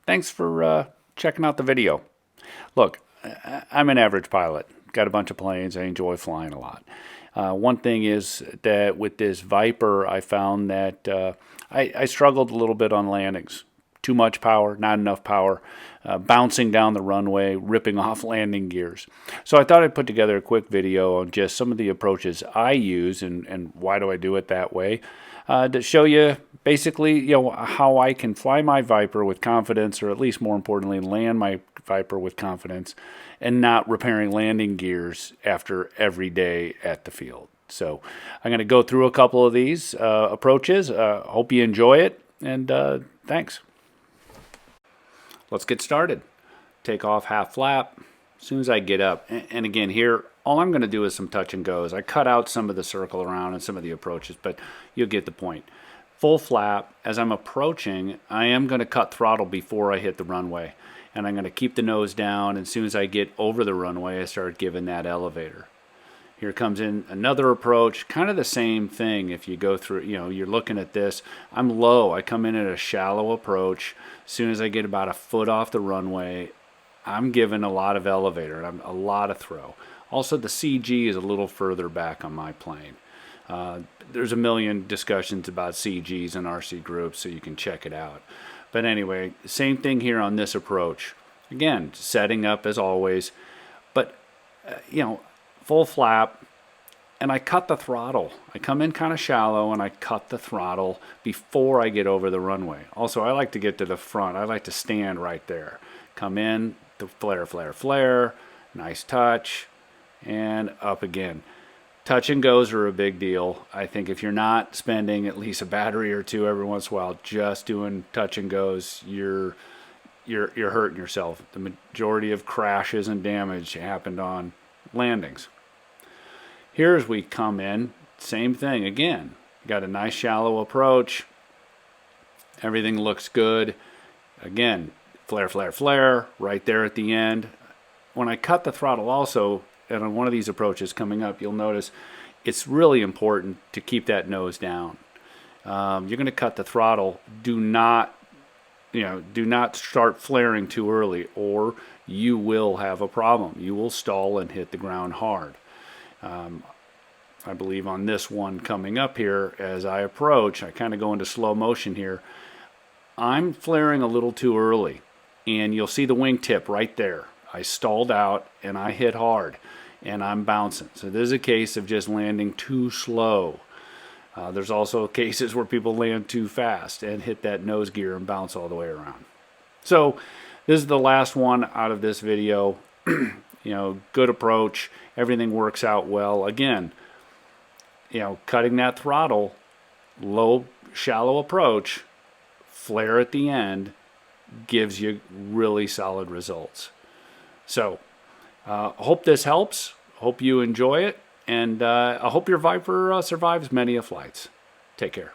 Thanks for checking out the video. Look, I'm an average pilot. Got a bunch of planes. I enjoy flying a lot. One thing is that with this Viper, I found that I struggled a little bit on landings. Too much power, not enough power, bouncing down the runway, ripping off landing gears. So I thought I'd put together a quick video on just some of the approaches I use and why do I do it that way, to show you basically how I can fly my Viper with confidence, or at least more importantly, land my Viper with confidence and not repairing landing gears after every day at the field. So I'm going to go through a couple of these approaches. Hope you enjoy it, and thanks. Let's get started. Take off half flap as soon as I get up. And again, here, all I'm going to do is some touch and goes. I cut out some of the circle around and some of the approaches, but you'll get the point. Full flap, as I'm approaching, I am going to cut throttle before I hit the runway. And I'm going to keep the nose down. And as soon as I get over the runway, I start giving that elevator. Here comes in another approach, kind of the same thing. If you go through, you're looking at this. I'm low. I come in at a shallow approach. As soon as I get about a foot off the runway, I'm giving a lot of elevator, and a lot of throw. Also, the CG is a little further back on my plane. There's a million discussions about CGs and RC groups, so you can check it out. But anyway, same thing here on this approach. Again, setting up as always, but full flap, and I cut the throttle. I come in kind of shallow and I cut the throttle before I get over the runway. Also, I like to get to the front. I like to stand right there. Come in, the flare, flare, flare, nice touch, and up again. Touch and goes are a big deal. I think if you're not spending at least a battery or two every once in a while just doing touch and goes, you're hurting yourself. The majority of crashes and damage happened on landings. Here as we come in, same thing again. Got a nice shallow approach. Everything looks good. Again, flare, flare, flare, right there at the end. When I cut the throttle also, and on one of these approaches coming up, you'll notice it's really important to keep that nose down. You're going to cut the throttle. Do not start flaring too early, or you will have a problem. You will stall and hit the ground hard. I believe on this one coming up here, as I approach, I kind of go into slow motion here. I'm flaring a little too early, and you'll see the wingtip right there. I stalled out and I hit hard, and I'm bouncing. So this is a case of just landing too slow. There's also cases where people land too fast and hit that nose gear and bounce all the way around. So this is the last one out of this video. Good approach. Everything works out well. Again, cutting that throttle, low, shallow approach, flare at the end, gives you really solid results. So, hope this helps. Hope you enjoy it. And I hope your Viper survives many flights. Take care.